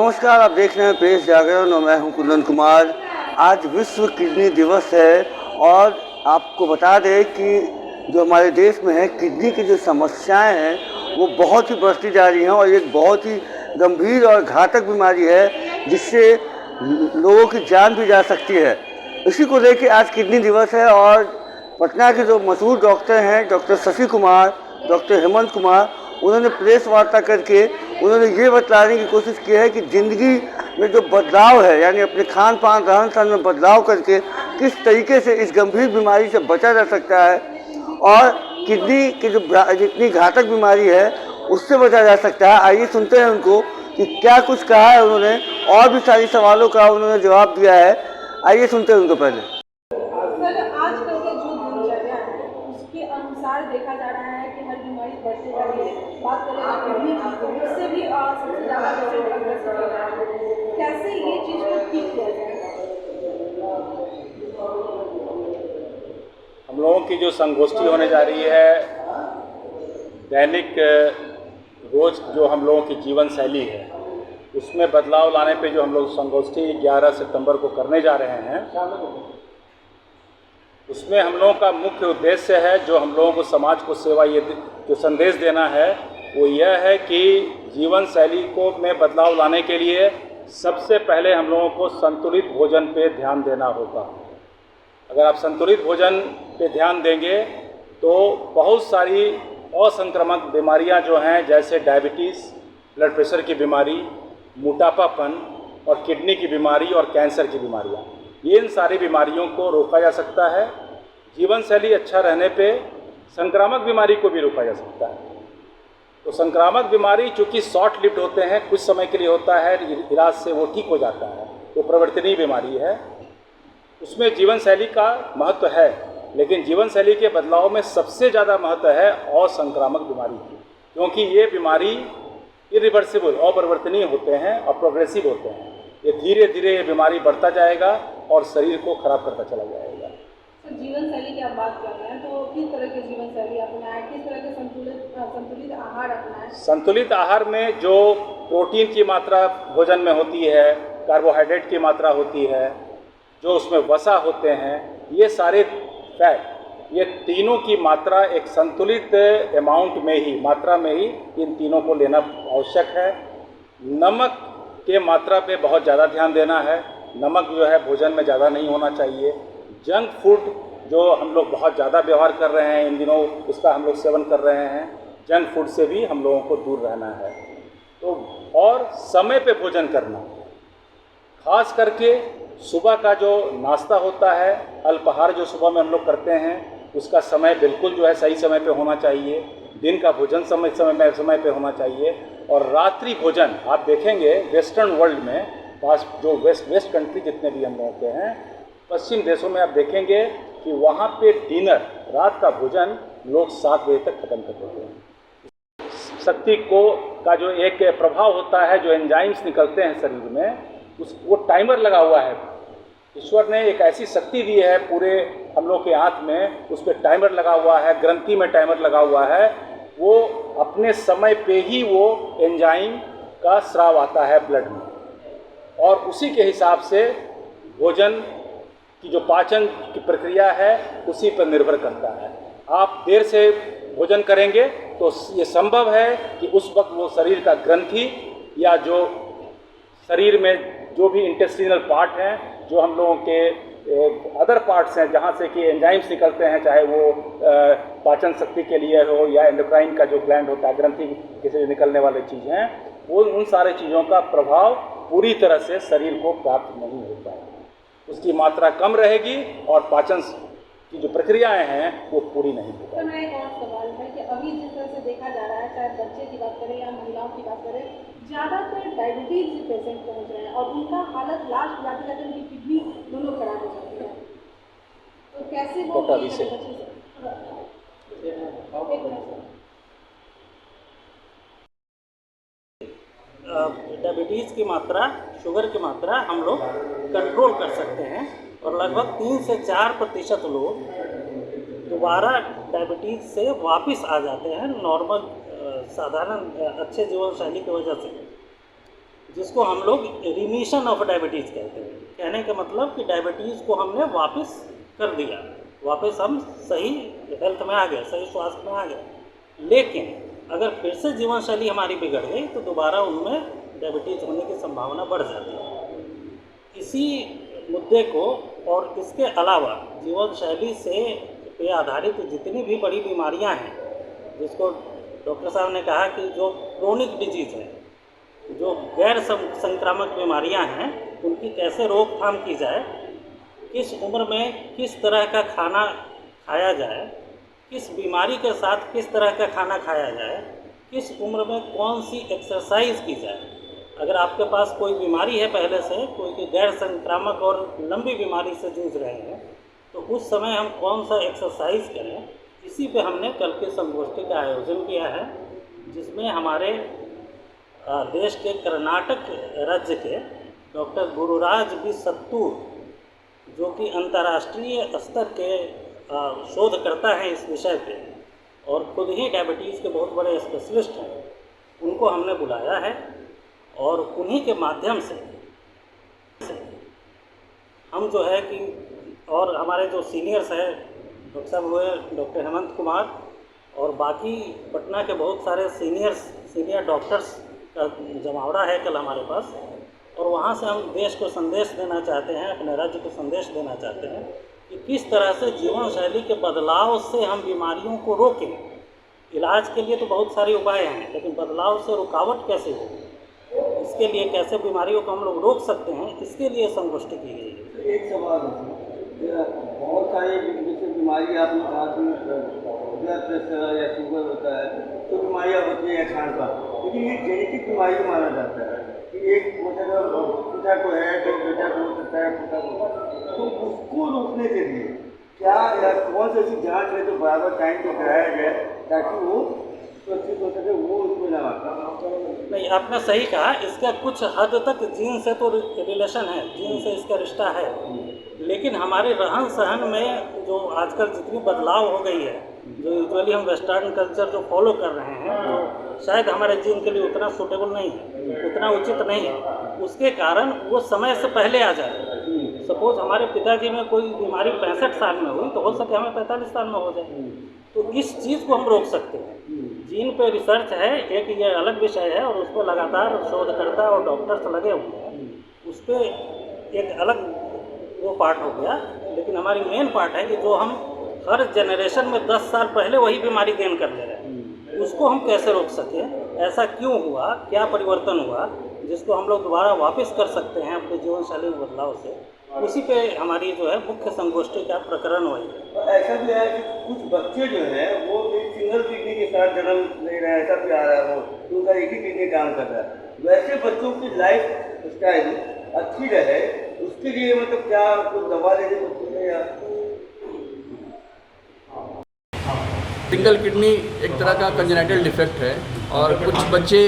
नमस्कार, आप देख रहे हैं प्रेस जागरण और मैं हूं कुंदन कुमार। आज विश्व किडनी दिवस है और आपको बता दें कि जो हमारे देश में है किडनी की जो समस्याएं हैं वो बहुत ही बढ़ती जा रही हैं और एक बहुत ही गंभीर और घातक बीमारी है जिससे लोगों की जान भी जा सकती है। इसी को लेकर आज किडनी दिवस है और पटना के जो मशहूर डॉक्टर हैं डॉक्टर शशि कुमार, डॉक्टर हेमंत कुमार, उन्होंने प्रेस वार्ता करके उन्होंने ये बतलाने की कोशिश की है कि ज़िंदगी में जो बदलाव है यानी अपने खान पान रहन सहन में बदलाव करके किस तरीके से इस गंभीर बीमारी से बचा जा सकता है और किडनी की जो जितनी घातक बीमारी है उससे बचा जा सकता है। आइए सुनते हैं उनको कि क्या कुछ कहा है उन्होंने और भी सारी सवालों का उन्होंने जवाब दिया है। आइए सुनते हैं उनको पहले। आजकल के जो दिनचर्या है उसके अनुसार देखा जा रहा है कि हर बीमारी बढ़ती जा रही है। बात करें किडनी की तो उससे भी सबसे ज़्यादा पेशेंट अग्रसित हो रहा है। कैसे ये चीज़ को ठीक किया जाए? हम लोगों की जो संगोष्ठी होने जा रही है, दैनिक रोज जो हम लोगों की जीवन शैली है उसमें बदलाव लाने पे जो हम लोग संगोष्ठी 11 सितंबर को करने जा रहे हैं, उसमें हम लोगों का मुख्य उद्देश्य है जो हम लोगों को समाज को सेवा ये जो संदेश देना है वो यह है कि जीवन शैली को में बदलाव लाने के लिए सबसे पहले हम लोगों को संतुलित भोजन पे ध्यान देना होगा। अगर आप संतुलित भोजन पे ध्यान देंगे तो बहुत सारी असंक्रामक बीमारियां जो हैं जैसे डायबिटीज़, ब्लड प्रेशर की बीमारी, मोटापापन और किडनी की बीमारी और कैंसर की बीमारियां, ये इन सारी बीमारियों को रोका जा सकता है। जीवन शैली अच्छा रहने पे संक्रामक बीमारी को भी रोका जा सकता है। तो संक्रामक बीमारी चूँकि शॉर्ट लिव्ड होते हैं, कुछ समय के लिए होता है, इलाज से वो ठीक हो जाता है, वो परिवर्तनीय बीमारी है, उसमें जीवन शैली का महत्व है। लेकिन जीवन शैली के बदलाव में सबसे ज़्यादा महत्व है असंक्रामक बीमारी की, क्योंकि ये बीमारी इरिवर्सिबल अपरिवर्तनीय होते हैं और प्रोग्रेसिव होते हैं। ये धीरे धीरे ये बीमारी बढ़ता जाएगा और शरीर को खराब करता चला जाएगा। तो जीवन शैली की आप बात कर रहे हैं तो किस तरह की जीवन शैली अपनाएं, किस तरह के संतुलित आहार अपनाएं? संतुलित आहार में जो प्रोटीन की मात्रा भोजन में होती है, कार्बोहाइड्रेट की मात्रा होती है, जो उसमें वसा होते हैं, ये सारे फैट, ये तीनों की मात्रा एक संतुलित अमाउंट में ही मात्रा में ही इन तीनों को लेना आवश्यक है। नमक के मात्रा पे बहुत ज़्यादा ध्यान देना है। नमक जो है भोजन में ज़्यादा नहीं होना चाहिए। जंक फूड जो हम लोग बहुत ज़्यादा व्यवहार कर रहे हैं इन दिनों, उसका हम लोग सेवन कर रहे हैं, जंक फूड से भी हम लोगों को दूर रहना है। तो और समय पे भोजन करना, खास करके सुबह का जो नाश्ता होता है, अल्पाहार जो सुबह में हम लोग करते हैं, उसका समय बिल्कुल जो है सही समय पे होना चाहिए। दिन का भोजन समय पे होना चाहिए। और रात्रि भोजन आप देखेंगे वेस्टर्न वर्ल्ड में, पास जो वेस्ट कंट्री जितने भी हम लोगों के हैं, पश्चिम देशों में आप देखेंगे कि वहाँ पे डिनर, रात का भोजन लोग 7 बजे तक ख़त्म कर देते हैं। शक्ति को का जो एक प्रभाव होता है, जो एंजाइम्स निकलते हैं शरीर में, वो टाइमर लगा हुआ है। ईश्वर ने एक ऐसी शक्ति दी है पूरे हम लोग के हाथ में, उस पर टाइमर लगा हुआ है, ग्रंथि में टाइमर लगा हुआ है। वो अपने समय पे ही वो एंजाइम का स्राव आता है ब्लड में और उसी के हिसाब से भोजन की जो पाचन की प्रक्रिया है उसी पर निर्भर करता है। आप देर से भोजन करेंगे तो ये संभव है कि उस वक्त वो शरीर का ग्रंथि या जो शरीर में जो भी इंटेस्टिनल पार्ट हैं, जो हम लोगों के अदर पार्ट्स हैं जहाँ से कि एंजाइम्स निकलते हैं, चाहे वो पाचन शक्ति के लिए हो या एंडोक्राइन का जो ग्लैंड होता है, ग्रंथि से निकलने वाली चीज़ हैं, वो उन सारे चीज़ों का प्रभाव पूरी तरह से शरीर को प्राप्त नहीं होता है। उसकी मात्रा कम रहेगी और पाचन की जो प्रक्रियाएं हैं वो पूरी नहीं हो पाएगी। तो मेरा एक और सवाल है कि अभी जिस तरह से देखा जा रहा है, चाहे बच्चे की बात करें या महिलाओं की बात करें, ज़्यादातर डायबिटीज़ के पेशेंट पहुँच रहे हैं और उनका हालत लास्ट जाते जाते उनकी किडनी दोनों खराब हो जाती है। तो कैसे वो डायबिटीज़ की मात्रा, शुगर की मात्रा हम लोग कंट्रोल कर सकते हैं और लगभग 3 से 4% लोग दोबारा डायबिटीज़ से वापस आ जाते हैं नॉर्मल साधारण अच्छे जीवन शैली की वजह से। जिसको हम लोग रिमीशन ऑफ डायबिटीज़ कहते हैं। कहने का मतलब कि डायबिटीज़ को हमने वापस कर दिया, वापस हम सही हेल्थ में आ गए, सही स्वास्थ्य में आ गए। लेकिन अगर फिर से जीवन शैली हमारी बिगड़ गई तो दोबारा उनमें डायबिटीज़ होने की संभावना बढ़ जाती है। इसी मुद्दे को और इसके अलावा जीवन शैली से पे आधारित जितनी भी बड़ी बीमारियां हैं, जिसको डॉक्टर साहब ने कहा कि जो क्रोनिक डिजीज़ है, जो गैर संक्रामक बीमारियां हैं, उनकी कैसे रोकथाम की जाए, किस उम्र में किस तरह का खाना खाया जाए, किस बीमारी के साथ किस तरह का खाना खाया जाए, किस उम्र में कौन सी एक्सरसाइज की जाए। अगर आपके पास कोई बीमारी है पहले से, कोई गैर संक्रामक और लंबी बीमारी से जूझ रहे हैं, तो उस समय हम कौन सा एक्सरसाइज करें, इसी पे हमने कल की संगोष्ठी का आयोजन किया है, जिसमें हमारे देश के कर्नाटक राज्य के डॉक्टर गुरुराज बी सत्तूर, जो कि अंतर्राष्ट्रीय स्तर के शोधकर्ता हैं इस विषय पे और खुद ही डायबिटीज़ के बहुत बड़े स्पेशलिस्ट हैं, उनको हमने बुलाया है और उन्हीं के माध्यम से हम जो है कि, और हमारे जो सीनियर्स हैं डॉक्टर साहब हुए डॉक्टर हेमंत कुमार और बाकी पटना के बहुत सारे सीनियर डॉक्टर्स का जमावड़ा है कल हमारे पास, और वहाँ से हम देश को संदेश देना चाहते हैं, अपने राज्य को संदेश देना चाहते हैं कि किस तरह से जीवन शैली के बदलाव से हम बीमारियों को रोकें। इलाज के लिए तो बहुत सारे उपाय हैं, लेकिन बदलाव से रुकावट कैसे हो, इसके लिए कैसे बीमारियों को हम लोग रोक सकते हैं, इसके लिए संगोष्ठी की गई है। एक सवाल बहुत सारी जैसे बीमारी आपने कहा कि ब्लड प्रेशर या शुगर होता है, तो बीमारियाँ होती हैं खान पान, लेकिन ये जेनेटिक बीमारी माना जाता है कि एक मतलब पिता को है तो बेटा को हो सकता है, पिता को, तो उसको रोकने के लिए क्या या कौन सी ऐसी जाँच है जो बराबर टाइम पर कराया जाए ताकि वो सुरक्षित हो सके, वो उसमें ना नहीं, आपने सही कहा, इसका कुछ हद तक जीन से तो रिलेशन है, जीन से इसका रिश्ता है, लेकिन हमारे रहन सहन में जो आजकल जितनी बदलाव हो गई है, जो यूजुअली हम वेस्टर्न कल्चर जो फॉलो कर रहे हैं, तो शायद हमारे जीन के लिए उतना सूटेबल नहीं है, उतना उचित नहीं है, उसके कारण वो समय से पहले आ जाए। सपोज हमारे पिताजी में कोई बीमारी 65 साल में हुई तो हो सके हमें 45 साल में हो जाए, तो इस चीज़ को हम रोक सकते हैं। जीन पे रिसर्च है, एक ये अलग विषय है और उस पर लगातार शोधकर्ता और डॉक्टर्स लगे हुए हैं, उस पर एक अलग वो पार्ट हो गया, लेकिन हमारी मेन पार्ट है कि जो हम हर जनरेशन में 10 साल पहले वही बीमारी गेन कर ले रहे हैं, उसको हम कैसे रोक सकें, ऐसा क्यों हुआ, क्या परिवर्तन हुआ जिसको हम लोग दोबारा वापस कर सकते हैं अपने जीवन शैली में बदलाव से, उसी पे हमारी जो है मुख्य संगोष्ठी का प्रकरण हुई है। ऐसा भी है कि कुछ बच्चे जो हैं वो एक सिंगल किडनी के साथ जन्म ले रहे हैं, ऐसा भी आ रहा है, वो उनका एक ही किडनी काम कर रहा है। वैसे बच्चों की लाइफ स्टाइल अच्छी रहे उसके लिए मतलब क्या कुछ दवा लेने को या सिंगल किडनी एक तरह का कंजेनिटल डिफेक्ट है और कुछ बच्चे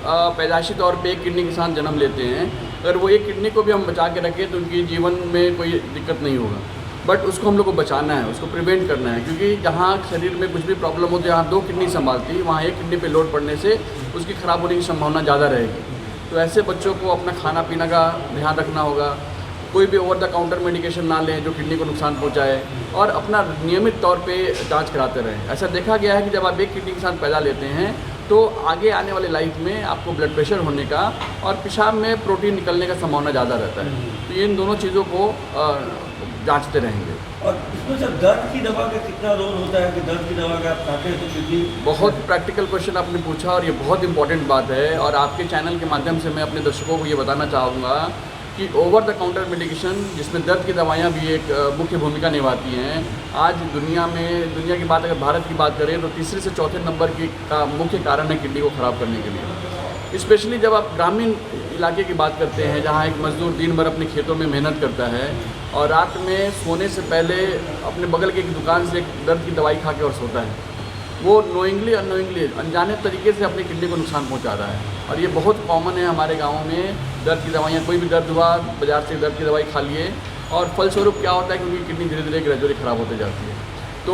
पैदाइशी तौर पे एक किडनी के साथ जन्म लेते हैं। अगर वो एक किडनी को भी हम बचा के रखें तो उनकी जीवन में कोई दिक्कत नहीं होगा, बट उसको हम लोग को बचाना है, उसको प्रिवेंट करना है, क्योंकि जहाँ शरीर में कुछ भी प्रॉब्लम हो, जहाँ 2 किडनी संभालती वहाँ एक किडनी पे लोड पड़ने से उसकी ख़राब होने की संभावना ज़्यादा रहेगी। तो ऐसे बच्चों को अपना खाना पीना का ध्यान रखना होगा, कोई भी ओवर द काउंटर मेडिकेशन ना लें जो किडनी को नुकसान पहुंचाए, और अपना नियमित तौर पे जांच कराते रहें। ऐसा देखा गया है कि जब आप एक किडनी के साथ पैदा लेते हैं तो आगे आने वाले लाइफ में आपको ब्लड प्रेशर होने का और पेशाब में प्रोटीन निकलने का संभावना ज़्यादा रहता है। तो ये इन दोनों चीज़ों को जांचते रहेंगे। और इसमें सर दर्द की दवा का कितना रोल होता है कि दर्द की दवा का आप खाते हैं तो किडनी? बहुत प्रैक्टिकल क्वेश्चन आपने पूछा और ये बहुत इंपॉर्टेंट बात है, और आपके चैनल के माध्यम से मैं अपने दर्शकों को ये बताना चाहूँगा कि ओवर द काउंटर मेडिकेशन जिसमें दर्द की दवाइयाँ भी एक मुख्य भूमिका निभाती हैं। आज दुनिया की बात अगर भारत की बात करें तो तीसरे से चौथे नंबर का मुख्य कारण है किडनी को ख़राब करने के लिए। स्पेशली जब आप ग्रामीण इलाके की बात करते हैं जहाँ एक मजदूर दिन भर अपने खेतों में मेहनत करता है और रात में सोने से पहले अपने बगल की एक दुकान से एक दर्द की दवाई खा के और सोता है, वो नोइंगली अननोइंगली अनजाने तरीके से अपनी किडनी को नुकसान पहुंचा रहा है। और ये बहुत कॉमन है हमारे गाँव में। दर्द की दवाइयाँ, कोई भी दर्द हुआ बाज़ार से दर्द की दवाई खा लिए, और फलस्वरूप क्या होता है कि उनकी किडनी धीरे धीरे ग्रेजुअली ख़राब होते जाती है। तो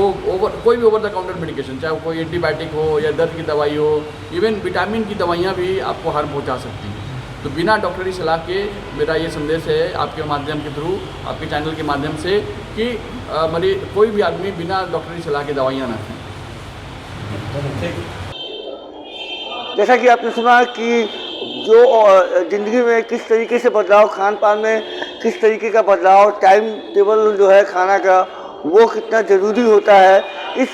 कोई भी ओवर द काउंटर मेडिकेशन, चाहे कोई एंटीबायोटिक हो या दर्द की दवाई हो, इवन विटामिन की दवाइयाँ भी आपको हार्म पहुँचा सकती हैं। तो बिना डॉक्टरी सलाह के मेरा ये संदेश है आपके माध्यम के थ्रू, आपके चैनल के माध्यम से, कि मरीज कोई भी आदमी बिना डॉक्टरी सलाह के दवाइयाँ ना खाएं। जैसा कि आपने सुना कि जो ज़िंदगी में किस तरीके से बदलाव, खान पान में किस तरीके का बदलाव, टाइम टेबल जो है खाना का, वो कितना ज़रूरी होता है इस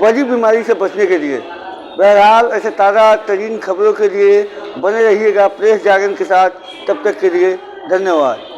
बड़ी बीमारी से बचने के लिए। बहरहाल ऐसे ताज़ा तरीन खबरों के लिए बने रहिएगा प्रेस जागरण के साथ। तब तक के लिए धन्यवाद।